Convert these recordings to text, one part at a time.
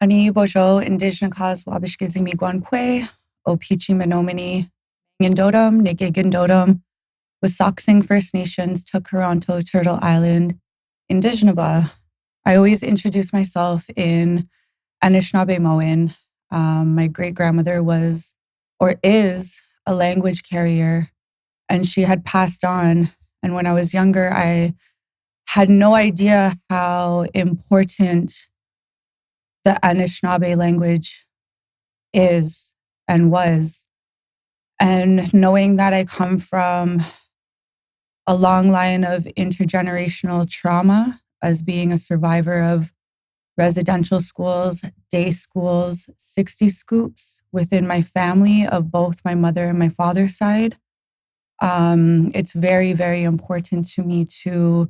Ani Bojo, Indigenous Waabishkizi Miigwan Kwe, Opeachy Menominee, Ngindodum, Nigigindodum, Wissaxing First Nations, Toronto, Turtle Island, Indigenaba. I always introduce myself in Anishinaabemowin. My great-grandmother was, or is, a language carrier, and she had passed on. And when I was younger, I had no idea how important the Anishinaabe language is and was. And knowing that I come from a long line of intergenerational trauma as being a survivor of residential schools, day schools, 60 scoops within my family of both my mother and my father's side, it's very, very important to me to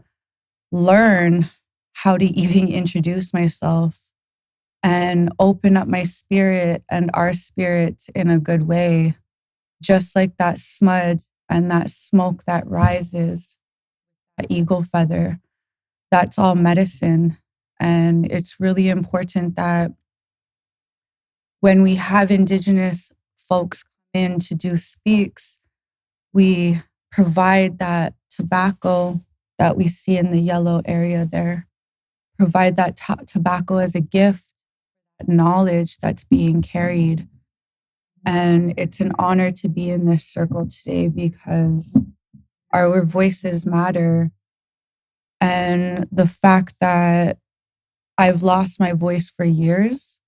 learn how to even introduce myself and open up my spirit and our spirits in a good way, just like that smudge and that smoke that rises, that eagle feather, that's all medicine. And it's really important that when we have Indigenous folks come in to do speaks, we provide that tobacco that we see in the yellow area there, provide that tobacco as a gift, knowledge that's being carried. And it's an honor to be in this circle today because our voices matter. And the fact that I've lost my voice for years,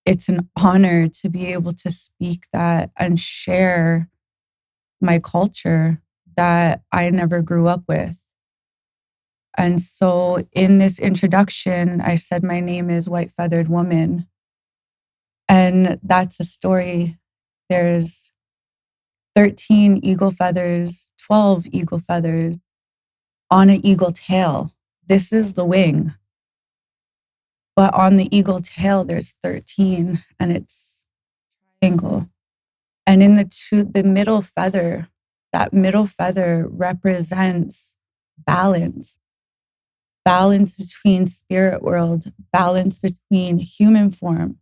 it's an honor to be able to speak that and share my culture that I never grew up with. And so in this introduction, I said my name is White Feathered Woman. And that's a story. There's 13 eagle feathers, 12 eagle feathers on an eagle tail. This is the wing. But on the eagle tail, there's 13 and it's triangle. And in the middle feather, that middle feather represents balance. Balance between spirit world, balance between human form.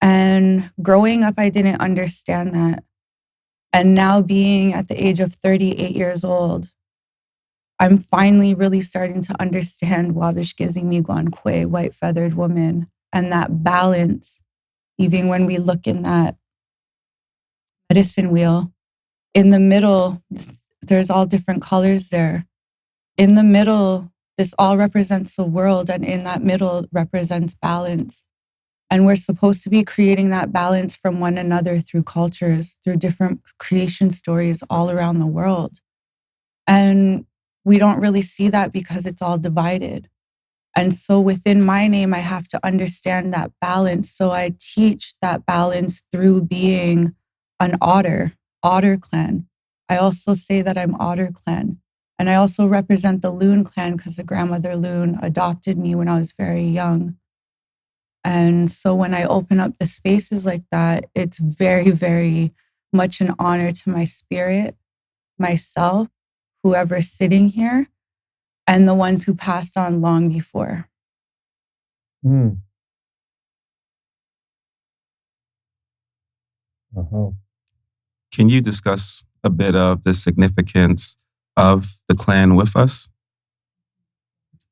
And growing up, I didn't understand that. And now being at the age of 38 years old, I'm finally really starting to understand Waabishkizi Miigwan Kwe, White Feathered Woman, and that balance, even when we look in that medicine wheel. In the middle, there's all different colors there. In the middle, this all represents the world, and in that middle represents balance. And we're supposed to be creating that balance from one another through cultures, through different creation stories all around the world. And we don't really see that because it's all divided. And so within my name, I have to understand that balance. So I teach that balance through being an otter clan. I also say that I'm Otter Clan. And I also represent the Loon clan because the grandmother Loon adopted me when I was very young. And so when I open up the spaces like that, it's very, very much an honor to my spirit, myself, whoever's sitting here, and the ones who passed on long before. Mm. Uh-huh. Can you discuss a bit of the significance of the clan with us?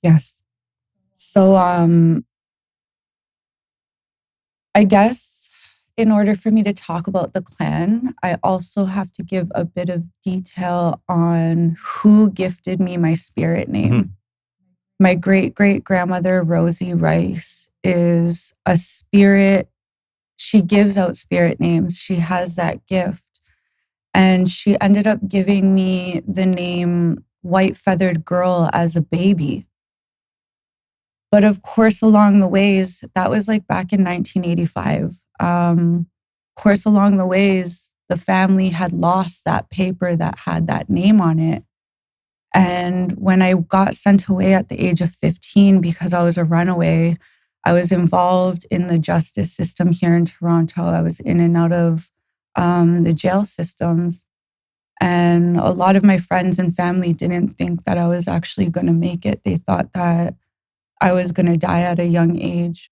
Yes. So I guess in order for me to talk about the clan, I also have to give a bit of detail on who gifted me my spirit name. Mm-hmm. My great-great-grandmother, Rosie Rice, is a spirit. She gives out spirit names. She has that gift. And she ended up giving me the name White Feathered Girl as a baby. But of course, along the ways, that was like back in 1985. Of course, along the ways, the family had lost that paper that had that name on it. And when I got sent away at the age of 15 because I was a runaway, I was involved in the justice system here in Toronto. I was in and out of the jail systems. And a lot of my friends and family didn't think that I was actually going to make it. They thought that I was going to die at a young age,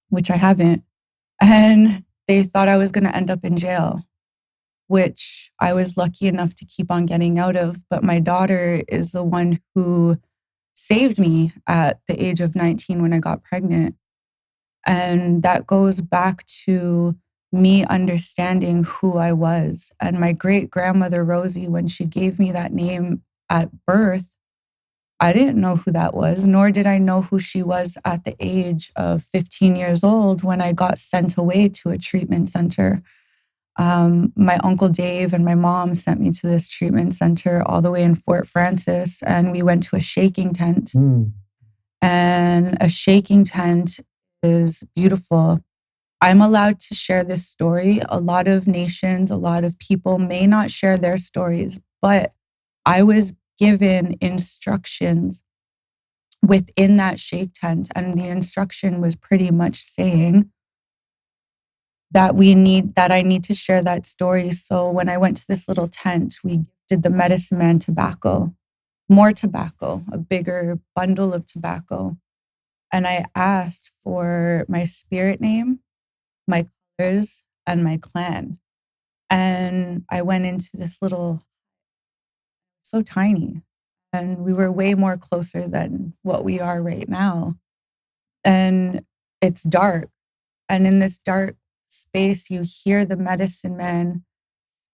which I haven't. And they thought I was going to end up in jail, which I was lucky enough to keep on getting out of. But my daughter is the one who saved me at the age of 19 when I got pregnant. And that goes back to me understanding who I was. And my great-grandmother, Rosie, when she gave me that name at birth, I didn't know who that was, nor did I know who she was at the age of 15 years old when I got sent away to a treatment center. My Uncle Dave and my mom sent me to this treatment center all the way in Fort Francis, and we went to a shaking tent. Mm. And a shaking tent is beautiful. I'm allowed to share this story. A lot of nations, a lot of people may not share their stories, but I was given instructions within that shake tent, and the instruction was pretty much saying that I need to share that story. So when I went to this little tent, we did the medicine man tobacco, more tobacco, a bigger bundle of tobacco. And I asked for my spirit name, my colors, and my clan. And I went into this little, so tiny, and we were way more closer than what we are right now. And it's dark. And in this dark space, you hear the medicine man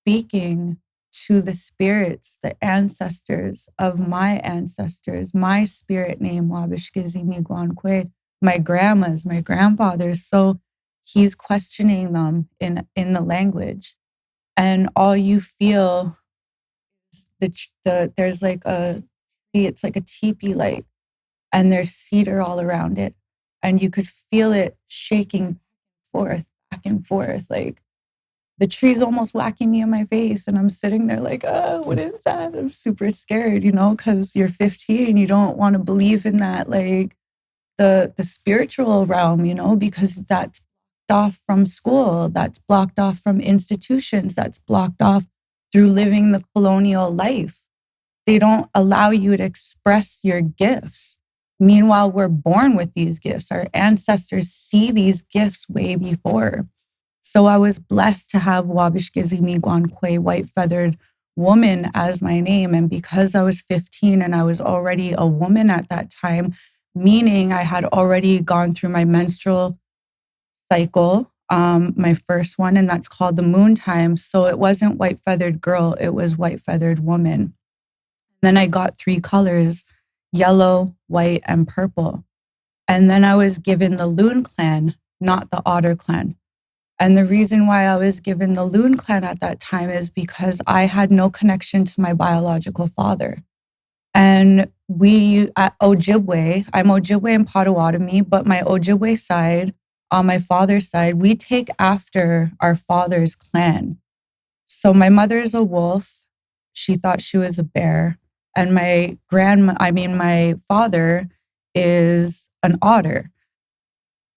speaking to the spirits, the ancestors of my ancestors, my spirit name, Waabishkizi Miigwan Kwe, my grandmas, my grandfathers. So he's questioning them in the language. And all you feel is there's like it's like a teepee light, and there's cedar all around it. And you could feel it shaking back and forth. Like the tree's almost whacking me in my face. And I'm sitting there like, oh, what is that? I'm super scared, because you're 15. You don't want to believe in that, like the spiritual realm, because that's blocked off from school. That's blocked off from institutions. That's blocked off through living the colonial life. They don't allow you to express your gifts. Meanwhile, we're born with these gifts. Our ancestors see these gifts way before. So I was blessed to have Waabishkizi Miigwan Kwe, white feathered woman, as my name. And because I was 15 and I was already a woman at that time, meaning I had already gone through my menstrual cycle, my first one, and that's called the moon time. So it wasn't white feathered girl, it was white feathered woman. Then I got 3 colors, yellow, white, and purple. And then I was given the Loon clan, not the Otter clan. And the reason why I was given the Loon clan at that time is because I had no connection to my biological father. And we at Ojibwe, I'm Ojibwe and Potawatomi, but my Ojibwe side, on my father's side, we take after our father's clan. So my mother is a wolf. She thought she was a bear. And my father is an otter.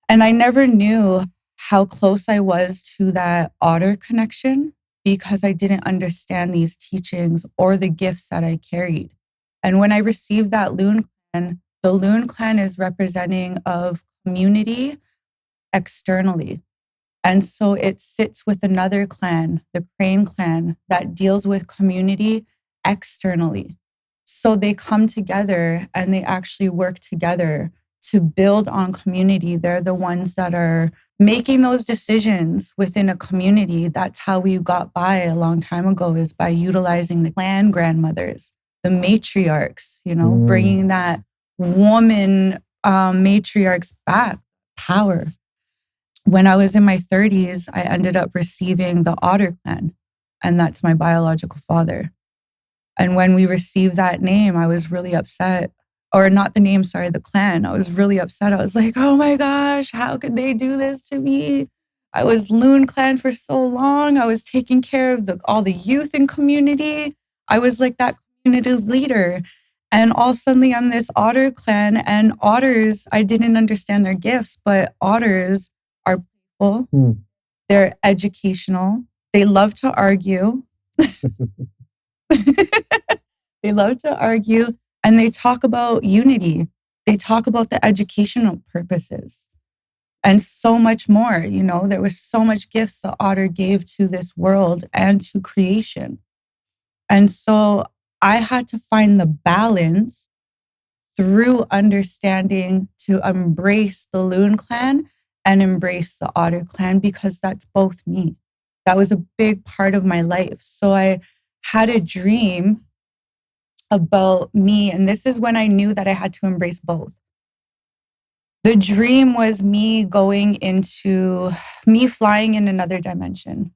And I never knew how close I was to that otter connection because I didn't understand these teachings or the gifts that I carried. And when I received that loon clan, the loon clan is representing of community externally. And so it sits with another clan, the Crane clan, that deals with community externally. So they come together and they actually work together to build on community. They're the ones that are making those decisions within a community. That's how we got by a long time ago, is by utilizing the clan grandmothers, the matriarchs, bringing that woman matriarchs back, power. When I was in my 30s, I ended up receiving the Otter clan, and that's my biological father. And when we received that name, I was really upset. Or not the name, sorry, the clan. I was really upset. I was like, oh my gosh, how could they do this to me? I was Loon clan for so long. I was taking care of all the youth in community. I was like that community leader. And all of a sudden I'm this Otter clan, and otters, I didn't understand their gifts, but otters are playful. They're educational. They love to argue. They love to argue, and they talk about unity. They talk about the educational purposes and so much more. There was so much gifts the otter gave to this world and to creation. And so I had to find the balance through understanding to embrace the Loon clan and embrace the Otter clan, because that's both me. That was a big part of my life. So I had a dream about me, and this is when I knew that I had to embrace both. The dream was me flying in another dimension.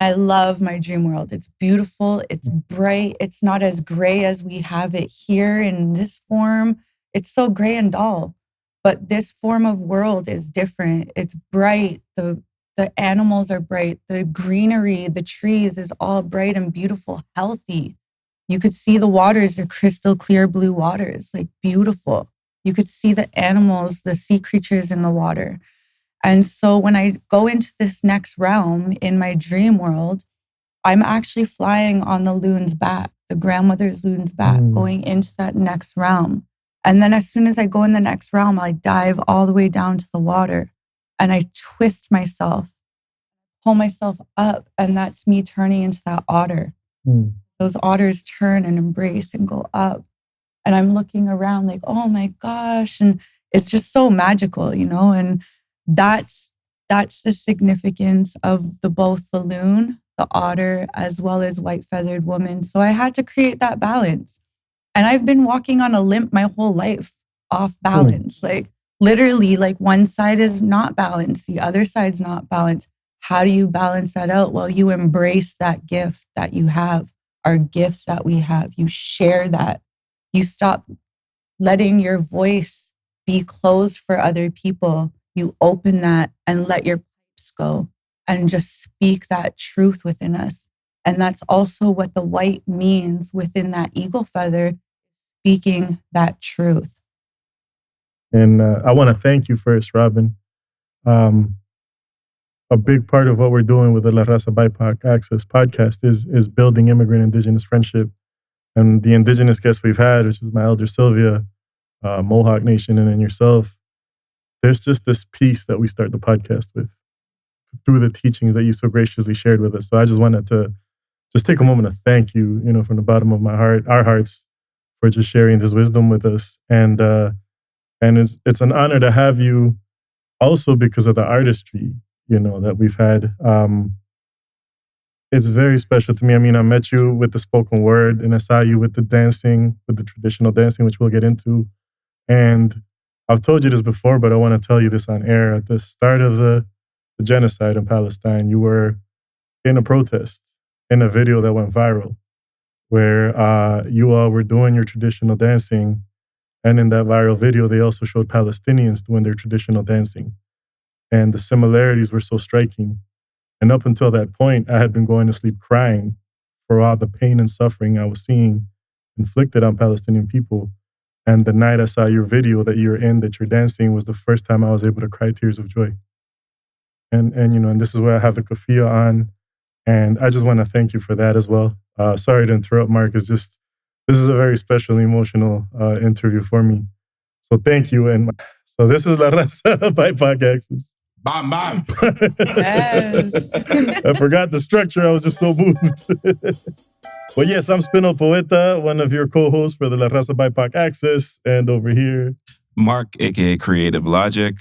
I love my dream world. It's beautiful. It's bright. It's not as gray as we have it here in this form. It's so gray and dull. But this form of world is different. It's bright. The animals are bright. The greenery, the trees is all bright and beautiful, healthy. You could see the waters, they're crystal clear blue waters, like beautiful. You could see the animals, the sea creatures in the water. And so when I go into this next realm in my dream world, I'm actually flying on the loon's back, the grandmother's loon's back, going into that next realm. And then as soon as I go in the next realm, I dive all the way down to the water and I twist myself, pull myself up, and that's me turning into that otter. Those otters turn and embrace and go up. And I'm looking around like, oh my gosh. And it's just so magical, and that's the significance of both the loon, the otter, as well as white feathered woman. So I had to create that balance. And I've been walking on a limp my whole life, off balance. Like literally, like one side is not balanced, the other side's not balanced. How do you balance that out? Well, you embrace that gift that you have, our gifts that we have. You share that. You stop letting your voice be closed for other people. You open that and let your pipes go and just speak that truth within us. And that's also what the white means within that eagle feather, speaking that truth. And I want to thank you first, Robin. A big part of what we're doing with the La Raza BIPOC Access podcast is building immigrant indigenous friendship. And the indigenous guests we've had, which is my elder Sylvia, Mohawk Nation, and then yourself, there's just this piece that we start the podcast with through the teachings that you so graciously shared with us. So I just wanted to just take a moment to thank you, from the bottom of my heart, our hearts, for just sharing this wisdom with us. And it's an honor to have you also because of the artistry, that we've had. It's very special to me. I mean, I met you with the spoken word and I saw you with the dancing, with the traditional dancing, which we'll get into. And I've told you this before, but I want to tell you this on air. At the start of the genocide in Palestine, you were in a protest in a video that went viral where you all were doing your traditional dancing. And in that viral video, they also showed Palestinians doing their traditional dancing. And the similarities were so striking. And up until that point, I had been going to sleep crying for all the pain and suffering I was seeing inflicted on Palestinian people. And the night I saw your video that you're in, that you're dancing, was the first time I was able to cry tears of joy. And you know, and this is where I have the kafia on. And I just want to thank you for that as well. Sorry to interrupt, Mark. It's just, this is a very special, emotional interview for me. So thank you. And so this is La Raza BIPOC Access. Bam, bam. Yes. I forgot the structure. I was just so moved. But yes, I'm Spinel Poeta, one of your co-hosts for the La Raza BIPOC Access. And over here, Mark, aka Creative Logic.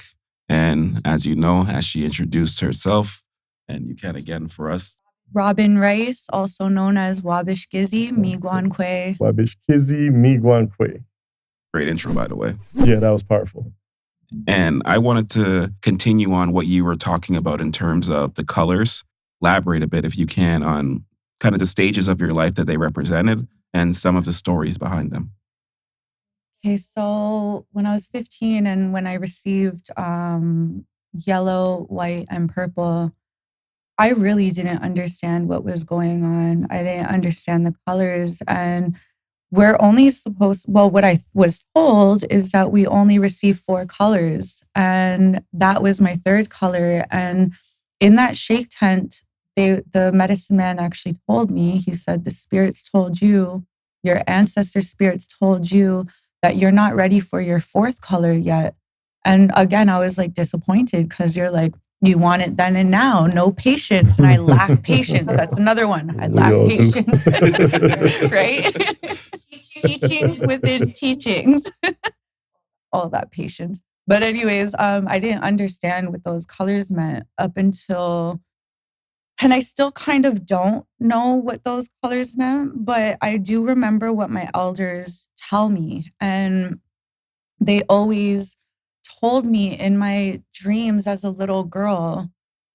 And as you know, as she introduced herself, and you can again for us, Robin Rice, also known as Waabishkizi Miigwan Kwe. Waabishkizi Miigwan Kwe. Great intro, by the way. Yeah, that was powerful. And I wanted to continue on what you were talking about in terms of the colors. Elaborate a bit, if you can, on kind of the stages of your life that they represented and some of the stories behind them. Okay, so when I was 15 and when I received yellow, white, and purple, I really didn't understand what was going on. I didn't understand the colors. And we're only supposed, well, what I was told is that we only receive 4 colors. And that was my 3rd color. And in that shake tent, the medicine man actually told me, he said, the spirits told you, your ancestor spirits told you that you're not ready for your 4th color yet. And again, I was like disappointed because you're like, you want it then and now, no patience. And I lack patience. That's another one. I lack patience, right? Teachings within teachings. All that patience. But anyways, I didn't understand what those colors meant up until, and I still kind of don't know what those colors meant, but I do remember what my elders tell me. And they always told me in my dreams as a little girl,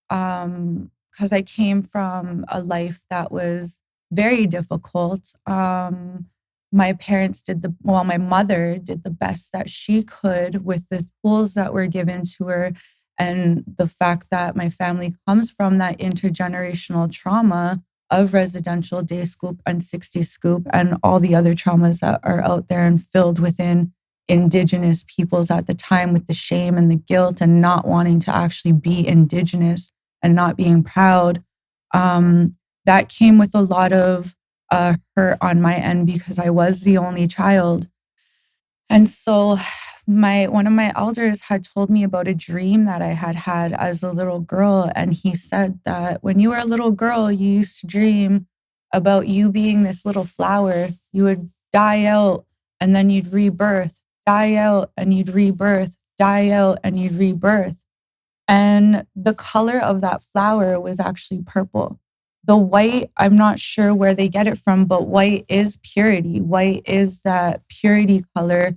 because I came from a life that was very difficult. My parents my mother did the best that she could with the tools that were given to her. And the fact that my family comes from that intergenerational trauma of residential day scoop and 60 scoop and all the other traumas that are out there and filled within Indigenous peoples at the time, with the shame and the guilt and not wanting to actually be Indigenous and not being proud. That came with a lot of hurt on my end because I was the only child. And so one of my elders had told me about a dream that I had had as a little girl. And he said that when you were a little girl, you used to dream about you being this little flower. You would die out and then you'd rebirth. Die out and you'd rebirth, die out and you'd rebirth. And the color of that flower was actually purple. The white, I'm not sure where they get it from, but white is purity. White is that purity color.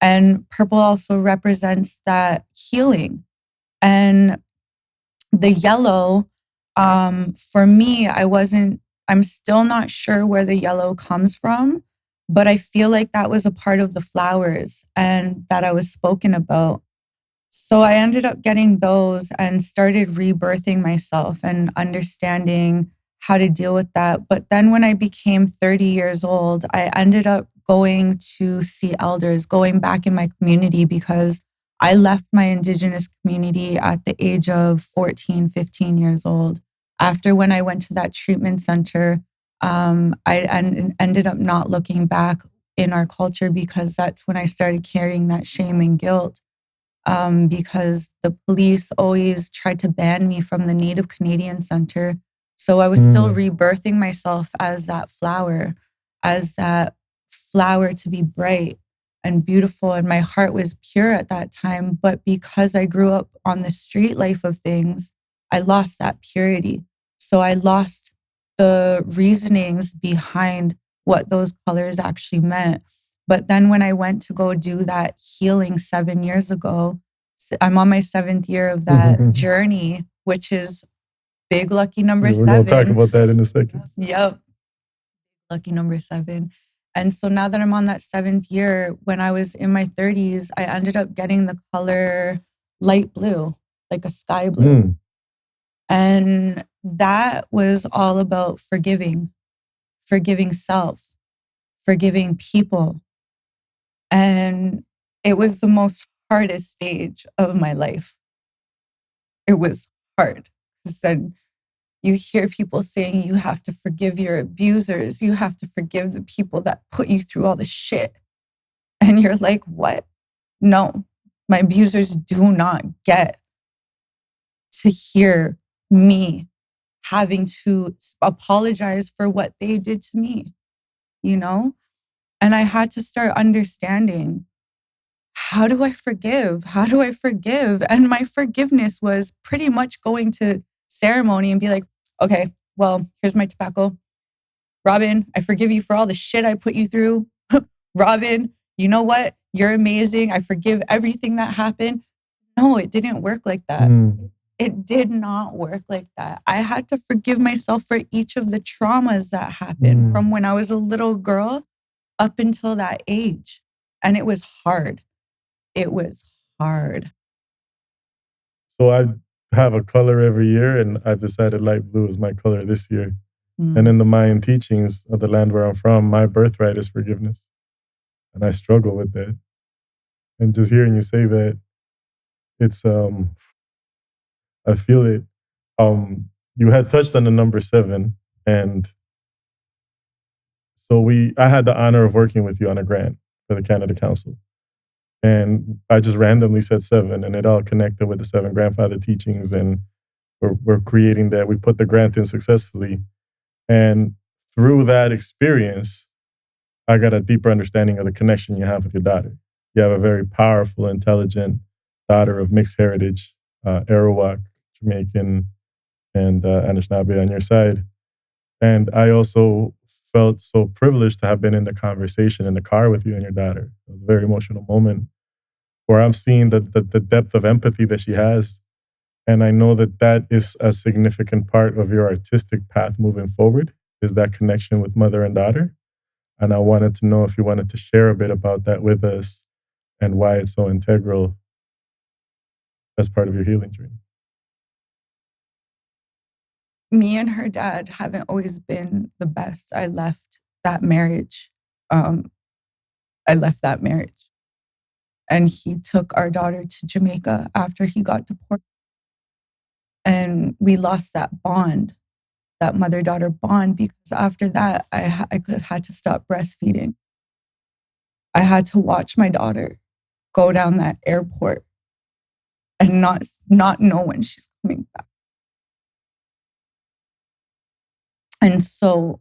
And purple also represents that healing. And the yellow, for me, I'm still not sure where the yellow comes from. But I feel like that was a part of the flowers and that I was spoken about. So I ended up getting those and started rebirthing myself and understanding how to deal with that. But then when I became 30 years old, I ended up going to see elders, going back in my community because I left my Indigenous community at the age of 14, 15 years old. After when I went to that treatment center, I ended up not looking back in our culture because that's when I started carrying that shame and guilt because the police always tried to ban me from the Native Canadian Center. So I was still rebirthing myself as that flower to be bright and beautiful. And my heart was pure at that time. But because I grew up on the street life of things, I lost that purity. So I lost the reasonings behind what those colors actually meant. But then when I went to go do that healing 7 years ago, I'm on my 7th year of that journey, which is big lucky number 7. We're going to talk about that in a second. Yep. Lucky number 7. And so now that I'm on that 7th year, when I was in my 30s, I ended up getting the color light blue, like a sky blue. And that was all about forgiving self, forgiving people. And it was the most hardest stage of my life. It was hard. Because then you hear people saying you have to forgive your abusers, you have to forgive the people that put you through all the shit. And you're like, what? No, my abusers do not get to hear me having to apologize for what they did to me, you know? And I had to start understanding, how do I forgive? How do I forgive? And my forgiveness was pretty much going to ceremony and be like, okay, well, here's my tobacco. Robin, I forgive you for all the shit I put you through. Robin, you know what? You're amazing. I forgive everything that happened. No, it didn't work like that. It did not work like that. I had to forgive myself for each of the traumas that happened from when I was a little girl up until that age. And it was hard. It was hard. So I have a color every year, and I've decided light blue is my color this year. And in the Mayan teachings of the land where I'm from, my birthright is forgiveness. And I struggle with that. And just hearing you say that, it's I feel it. You had touched on the number 7, and so I had the honor of working with you on a grant for the Canada Council. And I just randomly said 7, and it all connected with the 7 grandfather teachings, and we're creating that. We put the grant in successfully. And through that experience, I got a deeper understanding of the connection you have with your daughter. You have a very powerful, intelligent daughter of mixed heritage, Arawak, Jamaican, and Anishinaabe on your side. And I also felt so privileged to have been in the conversation in the car with you and your daughter. It was a very emotional moment where I'm seeing the depth of empathy that she has. And I know that that is a significant part of your artistic path moving forward, is that connection with mother and daughter. And I wanted to know if you wanted to share a bit about that with us and why it's so integral as part of your healing journey. Me and her dad haven't always been the best. I left that marriage. And he took our daughter to Jamaica after he got deported. And we lost that bond, that mother-daughter bond, because after that, I had to stop breastfeeding. I had to watch my daughter go down that airport and not know when she's coming back. And so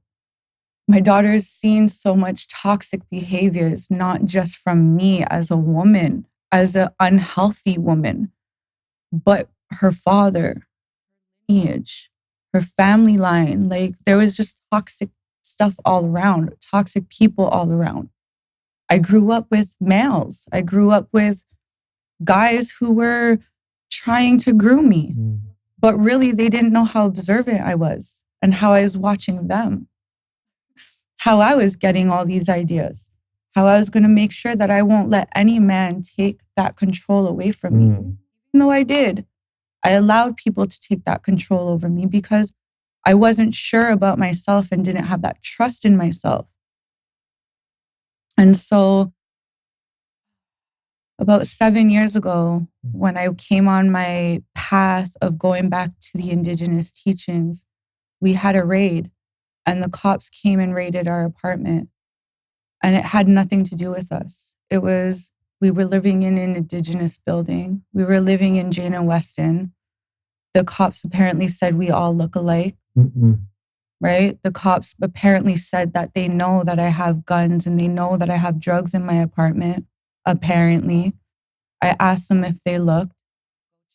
my daughter's seen so much toxic behaviors, not just from me as a woman, as an unhealthy woman, but her father, lineage, her family line. Like, there was just toxic stuff all around, toxic people all around. I grew up with males. I grew up with guys who were trying to groom me, but really they didn't know how observant I was and how I was watching them, how I was getting all these ideas, how I was going to make sure that I won't let any man take that control away from me. Even though I did, I allowed people to take that control over me because I wasn't sure about myself and didn't have that trust in myself. And so about 7 years ago, when I came on my path of going back to the Indigenous teachings, we had a raid and the cops came and raided our apartment. And it had nothing to do with us. We were living in an Indigenous building. We were living in Jane and Weston. The cops apparently said we all look alike, right? The cops apparently said that they know that I have guns and they know that I have drugs in my apartment, apparently. I asked them if they looked,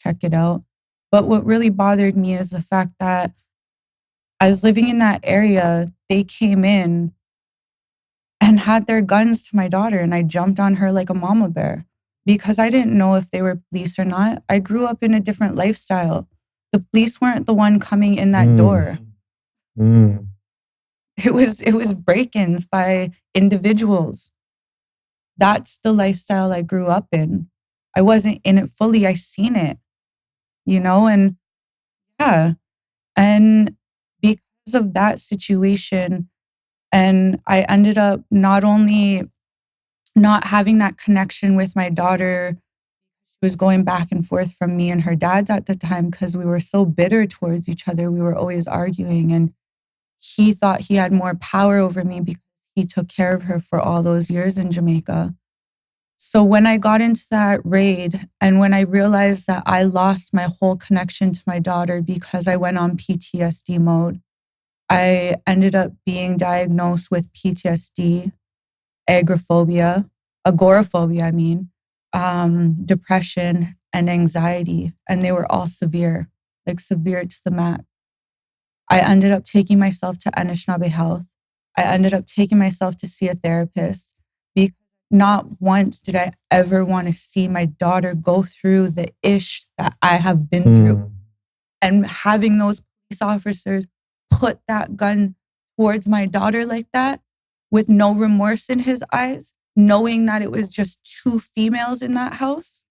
check it out. But what really bothered me is the fact that I was living in that area, they came in and had their guns to my daughter, and I jumped on her like a mama bear because I didn't know if they were police or not. I grew up in a different lifestyle. The police weren't the one coming in that door. It was break-ins by individuals. That's the lifestyle I grew up in. I wasn't in it fully. I seen it, and yeah. And because of that situation, and I ended up not only not having that connection with my daughter, she was going back and forth from me and her dad at the time because we were so bitter towards each other. We were always arguing, and he thought he had more power over me because he took care of her for all those years in Jamaica. So when I got into that raid and when I realized that I lost my whole connection to my daughter because I went on PTSD mode, I ended up being diagnosed with PTSD, agoraphobia, depression and anxiety. And they were all severe, like severe to the max. I ended up taking myself to Anishinaabe Health. I ended up taking myself to see a therapist because not once did I ever want to see my daughter go through the ish that I have been through. And having those police officers put that gun towards my daughter like that with no remorse in his eyes, knowing that it was just 2 females in that house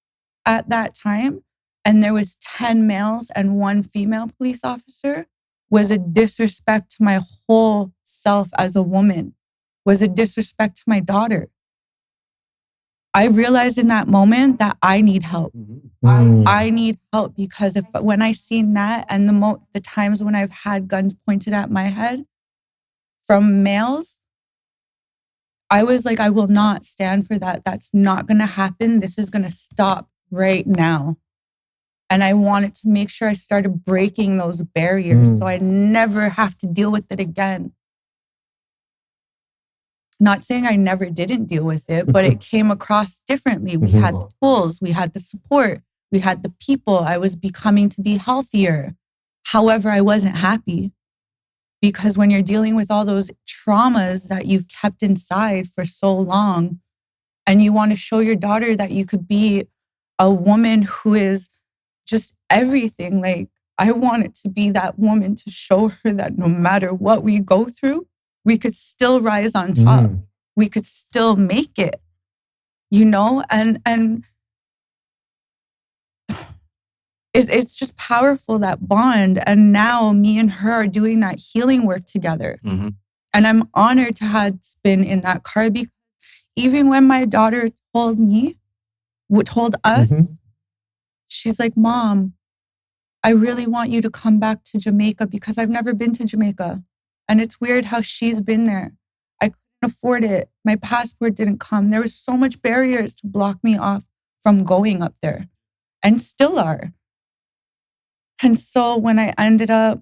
at that time, and there was 10 males and 1 female police officer, was a disrespect to my whole self as a woman, was a disrespect to my daughter. I realized in that moment that I need help. I need help because when I seen that and the times when I've had guns pointed at my head from males, I was like, I will not stand for that. That's not going to happen. This is going to stop right now. And I wanted to make sure I started breaking those barriers so I never have to deal with it again. Not saying I never didn't deal with it, but it came across differently. We had the tools, we had the support, we had the people. I was becoming to be healthier. However, I wasn't happy because when you're dealing with all those traumas that you've kept inside for so long, and you want to show your daughter that you could be a woman who is just everything. Like, I wanted to be that woman to show her that no matter what we go through, we could still rise on top. We could still make it, you know? And it's just powerful, that bond. And now me and her are doing that healing work together. And I'm honored to have been in that car because even when my daughter told us, she's like, Mom, I really want you to come back to Jamaica because I've never been to Jamaica. And it's weird how she's been there. I couldn't afford it. My passport didn't come. There was so much barriers to block me off from going up there, and still are. And so when I ended up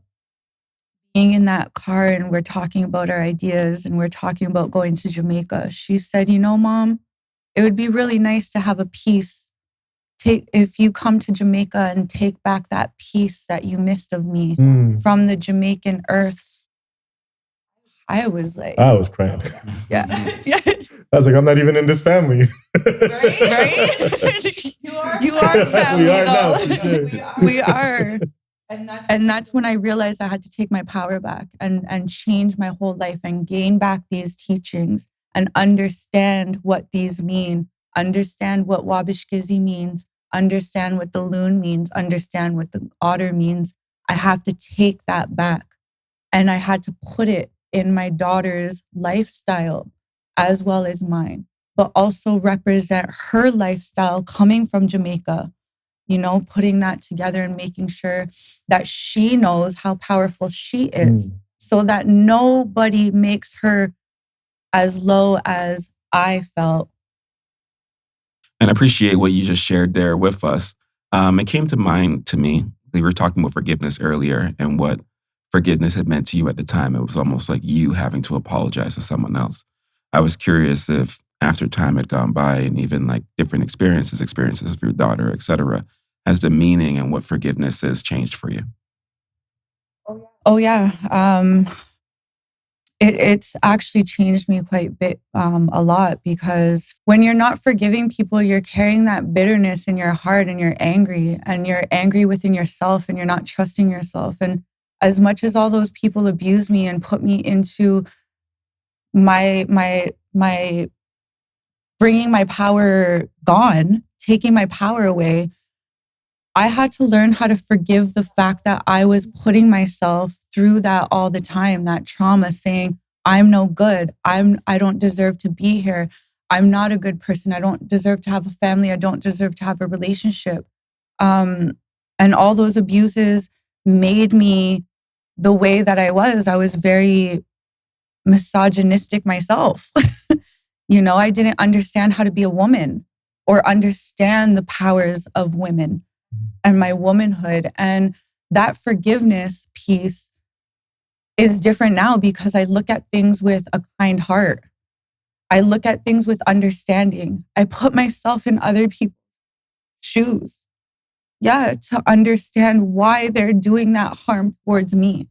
being in that car and we're talking about our ideas and we're talking about going to Jamaica, she said, you know, Mom, it would be really nice to have a piece. If you come to Jamaica and take back that piece that you missed of me from the Jamaican earths. I was like, I was crying. Yeah. I was like, I'm not even in this family. Right? You are family. We are now. We are. And that's when I realized I had to take my power back and change my whole life and gain back these teachings and understand what these mean, understand what Waabishkizi means, understand what the loon means, understand what the otter means. I have to take that back. And I had to put it in my daughter's lifestyle as well as mine, but also represent her lifestyle coming from Jamaica, you know, putting that together and making sure that she knows how powerful she is so that nobody makes her as low as I felt. And I appreciate what you just shared there with us. It came to mind to me, we were talking about forgiveness earlier and what forgiveness had meant to you at the time. It was almost like you having to apologize to someone else. I was curious if after time had gone by and even like different experiences of your daughter, et cetera, has the meaning and what forgiveness has changed for you? Oh, yeah. It's actually changed me quite a lot because when you're not forgiving people, you're carrying that bitterness in your heart and you're angry within yourself and you're not trusting yourself. And as much as all those people abused me and put me into my bringing my power gone, taking my power away, I had to learn how to forgive the fact that I was putting myself through that all the time, that trauma, saying, I'm no good. I don't deserve to be here. I'm not a good person. I don't deserve to have a family. I don't deserve to have a relationship. And all those abuses made me the way that I was. I was very misogynistic myself. I didn't understand how to be a woman or understand the powers of women and my womanhood. And that forgiveness piece is different now because I look at things with a kind heart. I look at things with understanding. I put myself in other people's shoes. To understand why they're doing that harm towards me.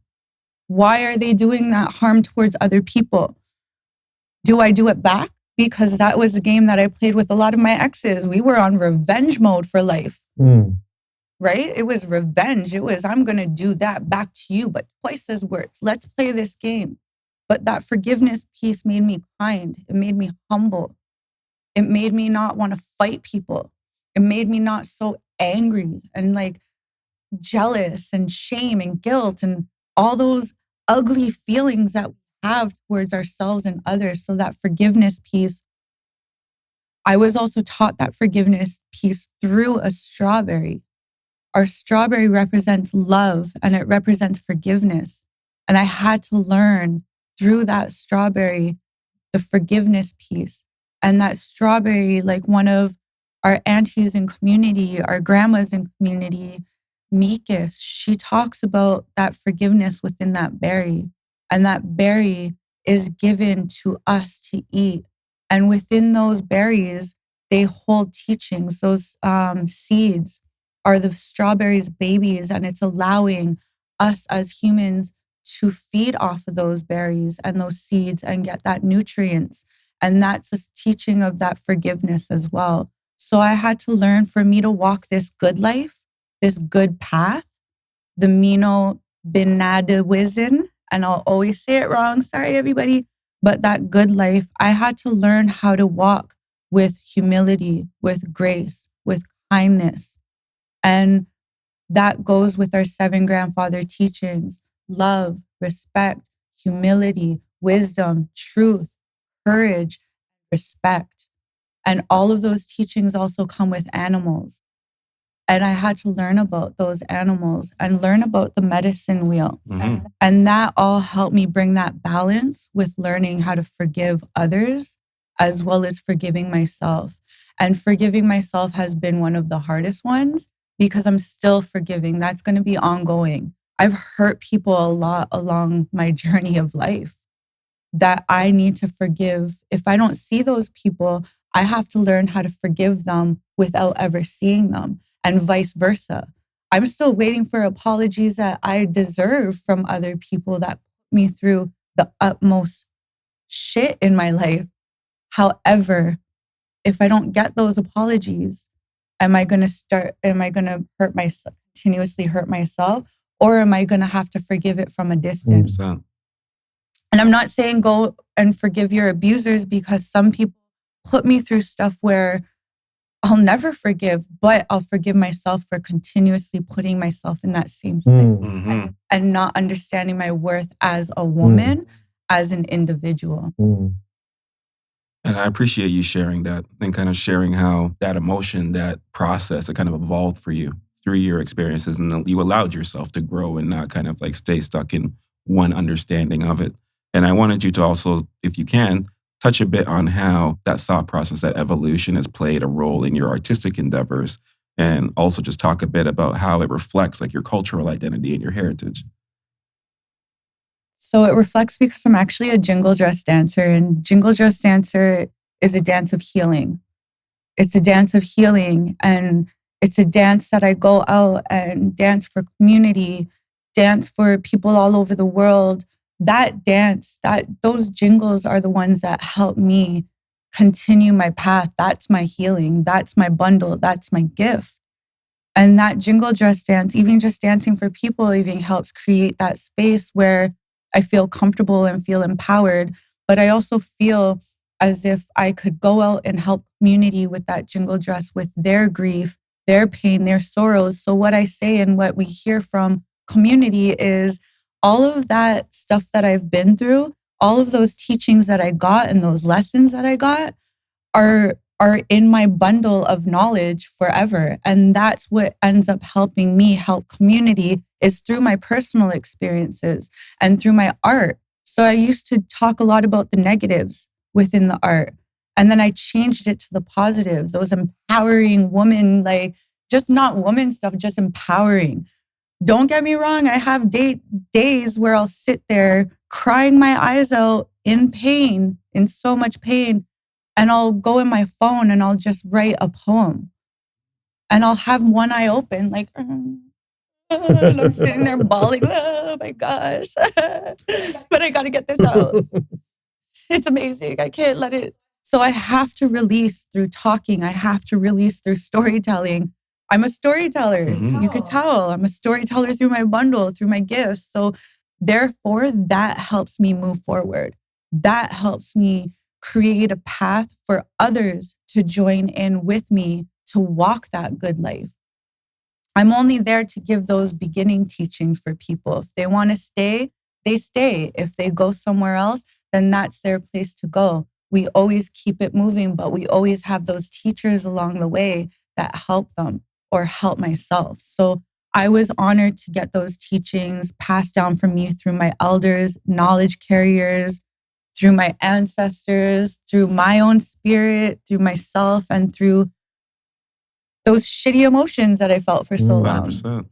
Why are they doing that harm towards other people? Do I do it back? Because that was a game that I played with a lot of my exes. We were on revenge mode for life. Right? It was revenge. It was, I'm going to do that back to you, but twice as worse. Let's play this game. But that forgiveness piece made me kind. It made me humble. It made me not want to fight people. It made me not so angry and jealous and shame and guilt and all those ugly feelings that we have towards ourselves and others. So that forgiveness piece, I was also taught that forgiveness piece through a strawberry. Our strawberry represents love and it represents forgiveness. And I had to learn through that strawberry, the forgiveness piece. And that strawberry, like one of our aunties in community, our grandmas in community, Meekis, she talks about that forgiveness within that berry. And that berry is given to us to eat. And within those berries, they hold teachings. Those seeds are the strawberries' babies, and it's allowing us as humans to feed off of those berries and those seeds and get that nutrients. And that's a teaching of that forgiveness as well. So I had to learn, for me to walk this good life, this good path, the Mino Binadawism, and I'll always say it wrong, sorry everybody, but that good life, I had to learn how to walk with humility, with grace, with kindness. And that goes with our 7 grandfather teachings: love, respect, humility, wisdom, truth, courage, respect. And all of those teachings also come with animals. And I had to learn about those animals and learn about the medicine wheel. Mm-hmm. And that all helped me bring that balance with learning how to forgive others as well as forgiving myself. And forgiving myself has been one of the hardest ones because I'm still forgiving. That's going to be ongoing. I've hurt people a lot along my journey of life that I need to forgive. If I don't see those people, I have to learn how to forgive them without ever seeing them, and vice versa. I'm still waiting for apologies that I deserve from other people that put me through the utmost shit in my life. However, if I don't get those apologies, am I going to hurt myself, continuously hurt myself, or am I going to have to forgive it from a distance? 100%. And I'm not saying go and forgive your abusers, because some people put me through stuff where I'll never forgive, but I'll forgive myself for continuously putting myself in that same cycle and not understanding my worth as a woman, as an individual. And I appreciate you sharing that and kind of sharing how that emotion, that process, it kind of evolved for you through your experiences, and you allowed yourself to grow and not kind of stay stuck in one understanding of it. And I wanted you to also, if you can, touch a bit on how that thought process, that evolution has played a role in your artistic endeavors, and also just talk a bit about how it reflects your cultural identity and your heritage. So it reflects because I'm actually a jingle dress dancer, and jingle dress dancer is a dance of healing. It's a dance of healing, and it's a dance that I go out and dance for community, dance for people all over the world. That dance, those jingles are the ones that help me continue my path. That's my healing. That's my bundle. That's my gift. And that jingle dress dance, even just dancing for people, even helps create that space where I feel comfortable and feel empowered. But I also feel as if I could go out and help community with that jingle dress, with their grief, their pain, their sorrows. So what I say and what we hear from community is all of that stuff that I've been through, all of those teachings that I got and those lessons that I got are in my bundle of knowledge forever. And that's what ends up helping me help community is through my personal experiences and through my art. So I used to talk a lot about the negatives within the art. And then I changed it to the positive, those empowering woman, like just not woman stuff, just empowering. Don't get me wrong. I have days where I'll sit there crying my eyes out in pain, in so much pain. And I'll go in my phone and I'll just write a poem. And I'll have one eye open, like, and I'm sitting there bawling, oh my gosh. But I got to get this out. It's amazing. I can't let it. So I have to release through talking. I have to release through storytelling. I'm a storyteller. Mhm. You could tell. I'm a storyteller through my bundle, through my gifts. So therefore, that helps me move forward. That helps me create a path for others to join in with me to walk that good life. I'm only there to give those beginning teachings for people. If they want to stay, they stay. If they go somewhere else, then that's their place to go. We always keep it moving, but we always have those teachers along the way that help them or help myself. So I was honored to get those teachings passed down from me through my elders, knowledge carriers, through my ancestors, through my own spirit, through myself, and through those shitty emotions that I felt for so long. 100%.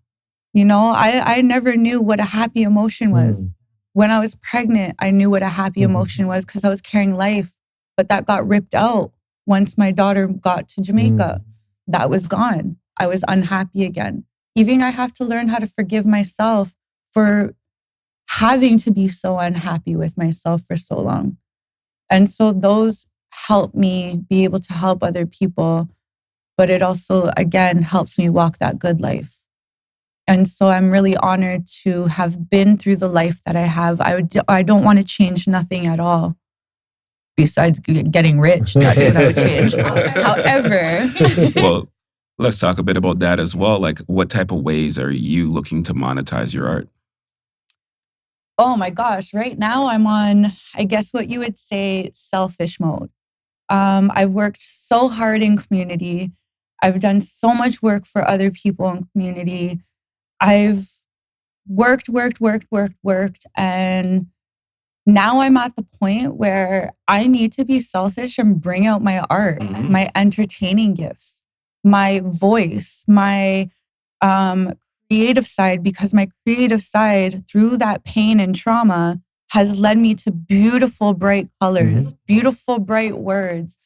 You know, I never knew what a happy emotion was. When I was pregnant, I knew what a happy emotion was because I was carrying life, but that got ripped out once my daughter got to Jamaica. That was gone. I was unhappy again. Even I have to learn how to forgive myself for having to be so unhappy with myself for so long. And so those help me be able to help other people, but it also, again, helps me walk that good life. And so I'm really honored to have been through the life that I have. I don't want to change nothing at all. Besides getting rich, that's what I would change. However, Well, let's talk a bit about that as well. Like, what type of ways are you looking to monetize your art? oh my gosh, right now I'm on, I guess what you would say, selfish mode. I've worked so hard in community. I've done so much work for other people in community. I've worked. And now I'm at the point where I need to be selfish and bring out my art, my entertaining gifts, my voice, my creative side, because my creative side through that pain and trauma has led me to beautiful, bright colors, beautiful, bright words.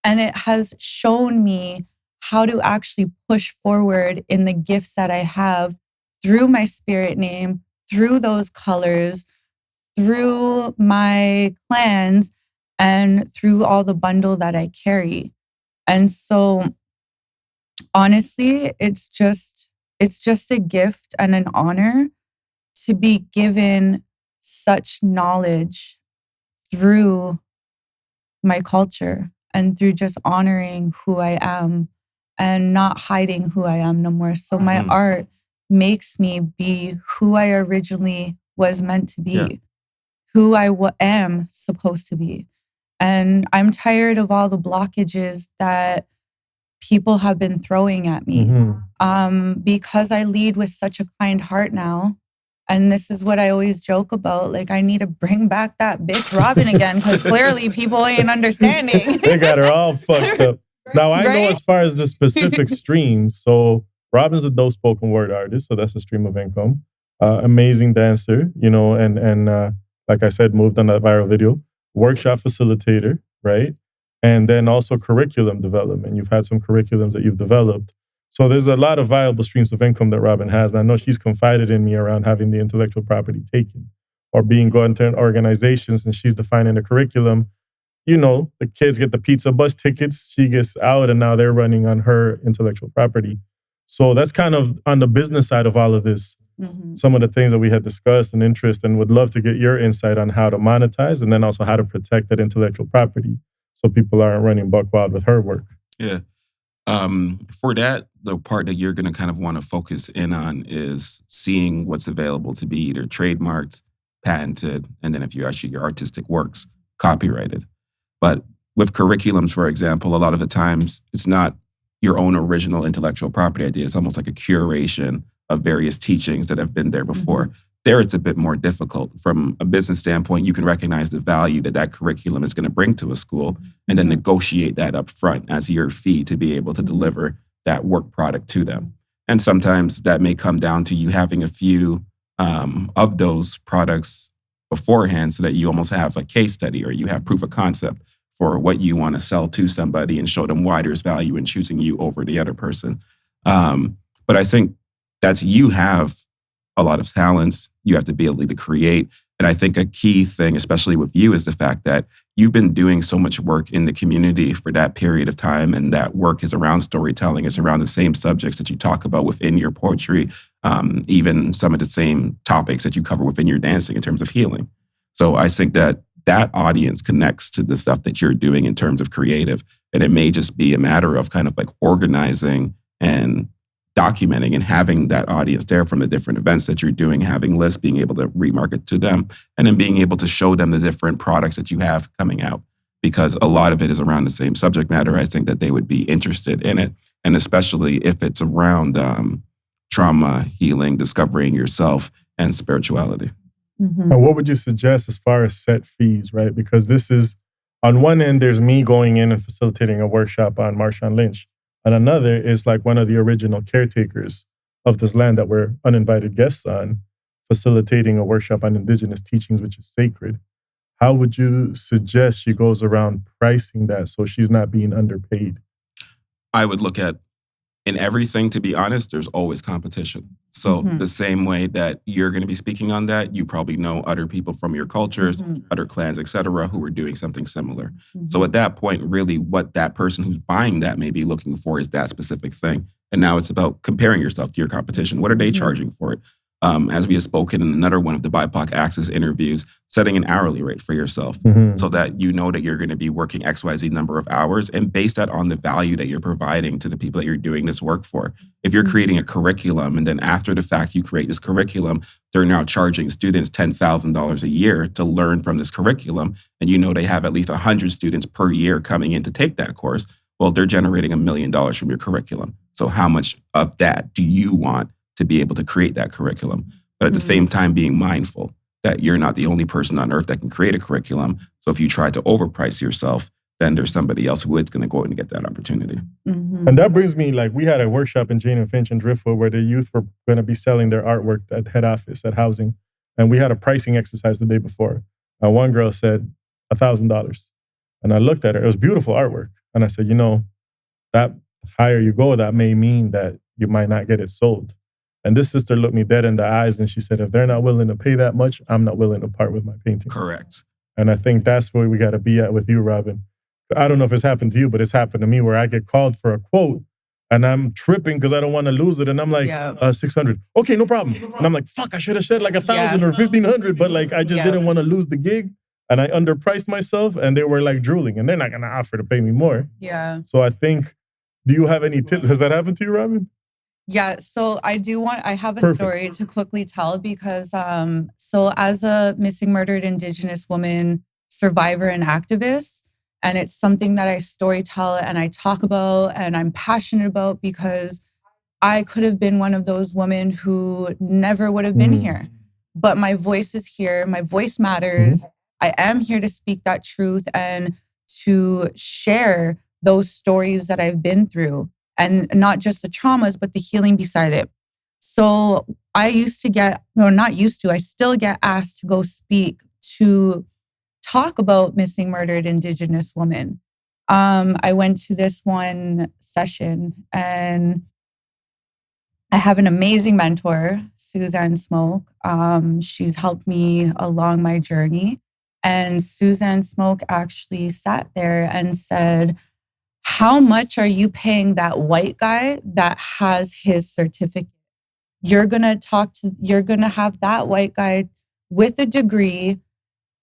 And it has shown me how to actually push forward in the gifts that I have through my spirit name, through those colors, through my clans, and through all the bundle that I carry. And so honestly, it's just a gift and an honor to be given such knowledge through my culture and through just honoring who I am and not hiding who I am no more. So my art makes me be who I originally was meant to be, who I am supposed to be. And I'm tired of all the blockages that people have been throwing at me. Because I lead with such a kind heart now. And this is what I always joke about. Like, I need to bring back that bitch Robin again, because clearly people ain't understanding. They got her all fucked up. Now, I know as far as the specific streams, so Robin's a dope spoken word artist, so that's a stream of income. Amazing dancer, you know, and like I said, moved on that viral video. Workshop facilitator, right? And then also curriculum development. You've had some curriculums that you've developed. So there's a lot of viable streams of income that Robin has. And I know she's confided in me around having the intellectual property taken or being going to organizations, and she's defining the curriculum. You know, the kids get the pizza bus tickets, she gets out, and now they're running on her intellectual property. So that's kind of on the business side of all of this. Some of the things that we had discussed and interest, and would love to get your insight on how to monetize and then also how to protect that intellectual property so people aren't running buck wild with her work. Yeah. For that, the part that you're going to kind of want to focus in on is seeing what's available to be either trademarked, patented, and then if you actually your artistic works, copyrighted. But with curriculums, for example, a lot of the times it's not your own original intellectual property idea. It's almost like a curation of various teachings that have been there before. There, it's a bit more difficult. From a business standpoint, you can recognize the value that that curriculum is going to bring to a school and then negotiate that up front as your fee to be able to deliver that work product to them. And sometimes that may come down to you having a few of those products beforehand so that you almost have a case study or you have proof of concept for what you want to sell to somebody and show them why there's value in choosing you over the other person. But I think that's you have a lot of talents. You have to be able to create. And I think a key thing, especially with you, is the fact that you've been doing so much work in the community for that period of time. And that work is around storytelling. It's around the same subjects that you talk about within your poetry, even some of the same topics that you cover within your dancing in terms of healing. So I think that that audience connects to the stuff that you're doing in terms of creative. And it may just be a matter of kind of like organizing and documenting and having that audience there from the different events that you're doing, having lists, being able to remarket to them, and then being able to show them the different products that you have coming out. Because a lot of it is around the same subject matter. I think that they would be interested in it. And especially if it's around trauma, healing, discovering yourself, and spirituality. And what would you suggest as far as set fees, right? Because this is, on one end, there's me going in and facilitating a workshop on Marshawn Lynch. And another is like one of the original caretakers of this land that we're uninvited guests on, facilitating a workshop on Indigenous teachings, which is sacred. How would you suggest she goes around pricing that so she's not being underpaid? I would look at, in everything, to be honest, there's always competition. So the same way that you're going to be speaking on that, you probably know other people from your cultures, other clans, et cetera, who are doing something similar. So at that point, really what that person who's buying that may be looking for is that specific thing. And now it's about comparing yourself to your competition. What are they charging for it? As we have spoken in another one of the BIPOC Access interviews, setting an hourly rate for yourself so that you know that you're going to be working XYZ number of hours and base that on the value that you're providing to the people that you're doing this work for. If you're creating a curriculum and then after the fact you create this curriculum, they're now charging students $10,000 a year to learn from this curriculum, and you know they have at least 100 students per year coming in to take that course, well, they're generating $1 million from your curriculum. So how much of that do you want to be able to create that curriculum, but at the same time being mindful that you're not the only person on earth that can create a curriculum. So if you try to overprice yourself, then there's somebody else who is going to go and get that opportunity. And that brings me, like, we had a workshop in Jane and Finch and Driftwood where the youth were going to be selling their artwork at head office, at housing. And we had a pricing exercise the day before. And one girl said $1,000. And I looked at her, it was beautiful artwork. And I said, you know, that higher you go, that may mean that you might not get it sold. And this sister looked me dead in the eyes and she said, if they're not willing to pay that much, I'm not willing to part with my painting. Correct. And I think that's where we got to be at with you, Robin. I don't know if it's happened to you, but it's happened to me where I get called for a quote and I'm tripping because I don't want to lose it. And I'm like, 600. Okay, no problem. And I'm like, fuck, I should have said like 1,000 or 1,500, but like I just didn't want to lose the gig. And I underpriced myself and they were like drooling and they're not going to offer to pay me more. Yeah. So I think, do you have any tips? Has that happened to you, Robin? Yeah, so I have a story to quickly tell because so as a missing murdered Indigenous woman survivor and activist, and it's something that I storytell and I talk about and I'm passionate about because I could have been one of those women who never would have been here. But my voice is here, my voice matters. I am here to speak that truth and to share those stories that I've been through. And not just the traumas, but the healing beside it. So I I still get asked to go speak to talk about missing murdered Indigenous women. I went to this one session and I have an amazing mentor, Suzanne Smoke. She's helped me along my journey. And Suzanne Smoke actually sat there and said, how much are you paying that white guy that has his certificate? You're going to have that white guy with a degree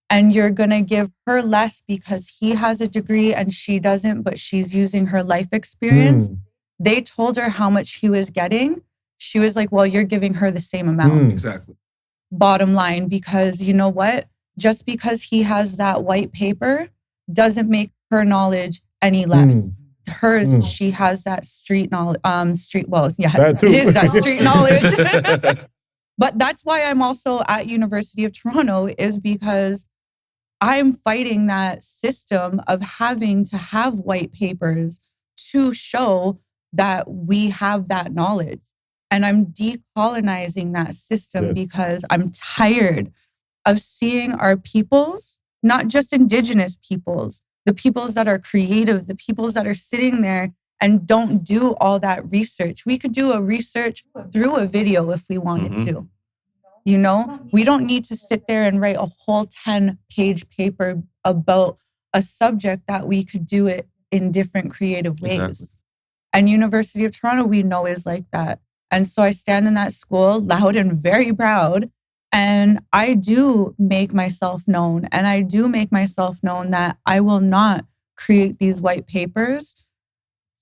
and you're going to give her less because he has a degree and she doesn't, but she's using her life experience. they told her how much he was getting. She was like, well, you're giving her the same amount. Exactly. Bottom line, because you know what? Just because he has that white paper doesn't make her knowledge any less. Hers, she has that street knowledge, it is that street knowledge. But that's why I'm also at University of Toronto, is because I'm fighting that system of having to have white papers to show that we have that knowledge. And I'm decolonizing that system because I'm tired of seeing our peoples, not just Indigenous peoples, the peoples that are creative, the peoples that are sitting there and don't do all that research. We could do a research through a video if we wanted to. You know, we don't need to sit there and write a whole 10-page paper about a subject that we could do it in different creative ways. Exactly. And University of Toronto, we know, is like that. And so I stand in that school loud and very proud. And I do make myself known. And I do make myself known that I will not create these white papers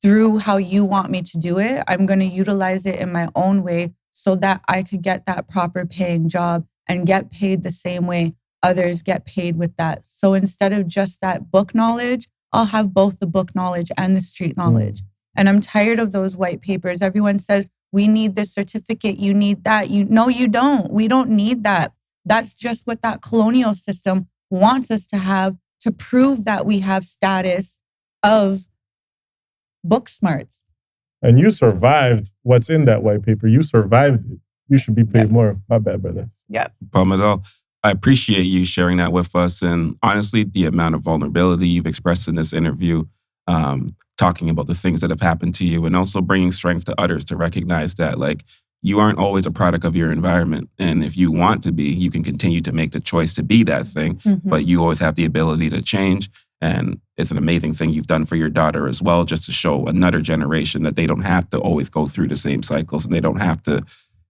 through how you want me to do it. I'm going to utilize it in my own way so that I could get that proper paying job and get paid the same way others get paid with that. So instead of just that book knowledge, I'll have both the book knowledge and the street knowledge. And I'm tired of those white papers. Everyone says, we need this certificate, you need that. No, you don't. We don't need that. That's just what that colonial system wants us to have to prove that we have status of book smarts. And you survived what's in that white paper. You survived it. You should be paid more. My bad, brother. Yeah. Problem at all. I appreciate you sharing that with us. And honestly, the amount of vulnerability you've expressed in this interview, talking about the things that have happened to you and also bringing strength to others to recognize that, like, you aren't always a product of your environment. And if you want to be, you can continue to make the choice to be that thing, but you always have the ability to change. And it's an amazing thing you've done for your daughter as well, just to show another generation that they don't have to always go through the same cycles and they don't have to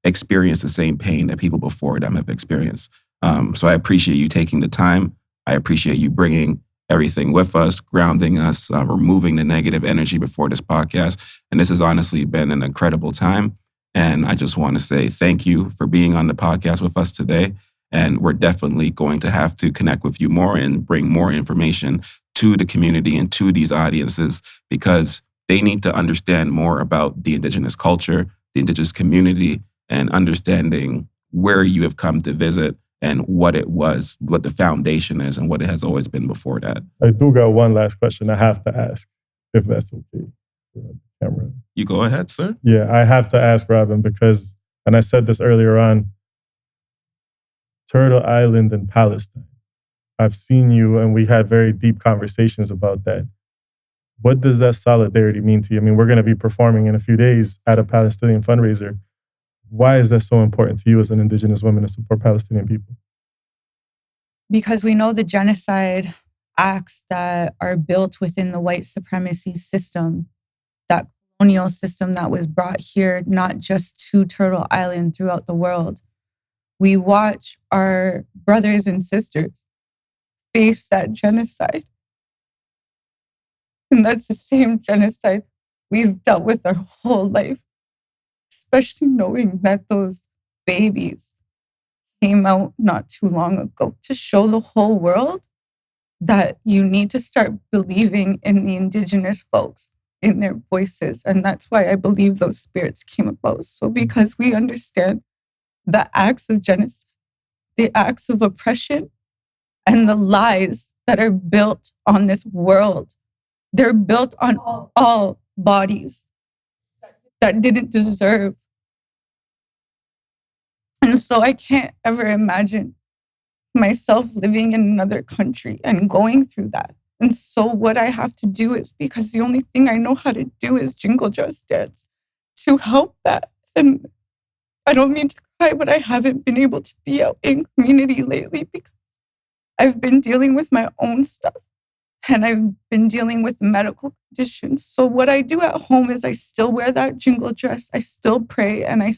experience the same pain that people before them have experienced. So I appreciate you taking the time. I appreciate you bringing everything with us, grounding us, removing the negative energy before this podcast. And this has honestly been an incredible time. And I just want to say thank you for being on the podcast with us today. And we're definitely going to have to connect with you more and bring more information to the community and to these audiences, because they need to understand more about the Indigenous culture, the Indigenous community, and understanding where you have come to visit and what it was, what the foundation is, and what it has always been before that. I do got one last question I have to ask, if that's okay for the camera. You go ahead, sir. Yeah, I have to ask, Robin, because, and I said this earlier on, Turtle Island and Palestine. I've seen you and we had very deep conversations about that. What does that solidarity mean to you? I mean, we're going to be performing in a few days at a Palestinian fundraiser. Why is that so important to you as an Indigenous woman to support Palestinian people? Because we know the genocide acts that are built within the white supremacy system, that colonial system that was brought here, not just to Turtle Island, throughout the world. We watch our brothers and sisters face that genocide. And that's the same genocide we've dealt with our whole life, especially knowing that those babies came out not too long ago to show the whole world that you need to start believing in the Indigenous folks, in their voices. And that's why I believe those spirits came about. So because we understand the acts of genocide, the acts of oppression, and the lies that are built on this world. They're built on all bodies that didn't deserve. And so I can't ever imagine myself living in another country and going through that. And so what I have to do is, because the only thing I know how to do is jingle just dance to help that. And I don't mean to cry, but I haven't been able to be out in community lately because I've been dealing with my own stuff and I've been dealing with medical conditions. So what I do at home is I still wear that jingle dress, I still pray, and I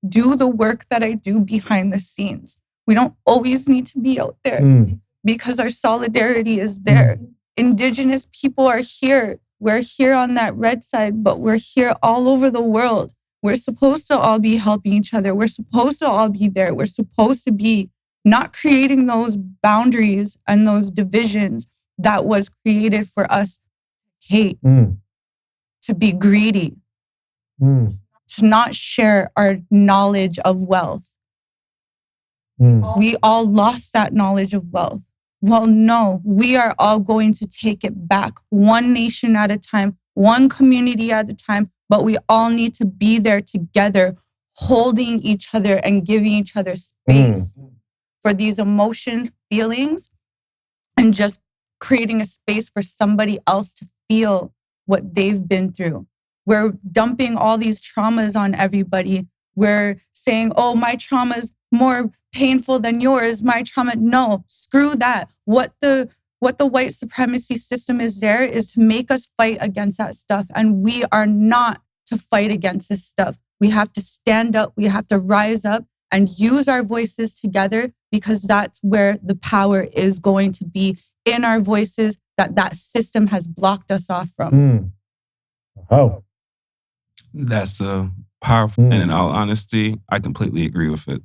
do the work that I do behind the scenes. We don't always need to be out there because our solidarity is there. Indigenous people are here. We're here on that red side, but we're here all over the world. We're supposed to all be helping each other. We're supposed to all be there. We're supposed to be not creating those boundaries and those divisions that was created for us to hate, to be greedy, to not share our knowledge of wealth. We all lost that knowledge of wealth. Well, no, we are all going to take it back, one nation at a time, one community at a time, but we all need to be there together, holding each other and giving each other space for these emotions, feelings, and just creating a space for somebody else to feel what they've been through. We're dumping all these traumas on everybody. We're saying, oh, my trauma's more painful than yours. My trauma, no, screw that. What the white supremacy system is there is to make us fight against that stuff. And we are not to fight against this stuff. We have to stand up. We have to rise up and use our voices together, because that's where the power is going to be, in our voices that system has blocked us off from. Oh. That's powerful. And in all honesty, I completely agree with it.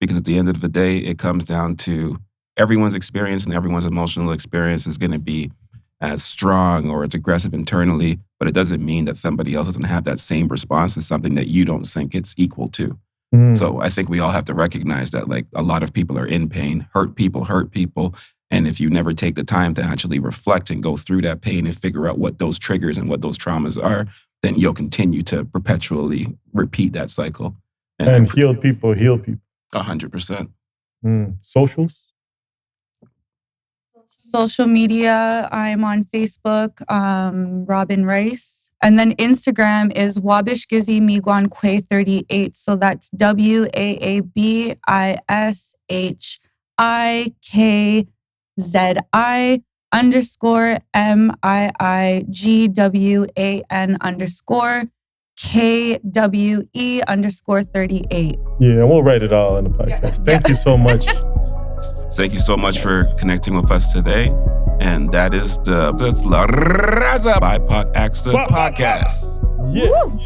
Because at the end of the day, it comes down to everyone's experience, and everyone's emotional experience is going to be as strong or as aggressive internally, but it doesn't mean that somebody else doesn't have that same response to something that you don't think it's equal to. So I think we all have to recognize that, like, a lot of people are in pain. Hurt people. And if you never take the time to actually reflect and go through that pain and figure out what those triggers and what those traumas are, then you'll continue to perpetually repeat that cycle. And healed people heal people. 100%. Socials? Social media, I'm on Facebook, Robin Rice. And then Instagram is Waabishkizi Miigwan Kwe 38. So that's WAABISHIKZI_MIIGWAN_KWE_38. Yeah, and we'll write it all in the podcast. Thank you so much. Thank you so much for connecting with us today. And that's the Raza BIPOC Access podcast. Yeah. Woo!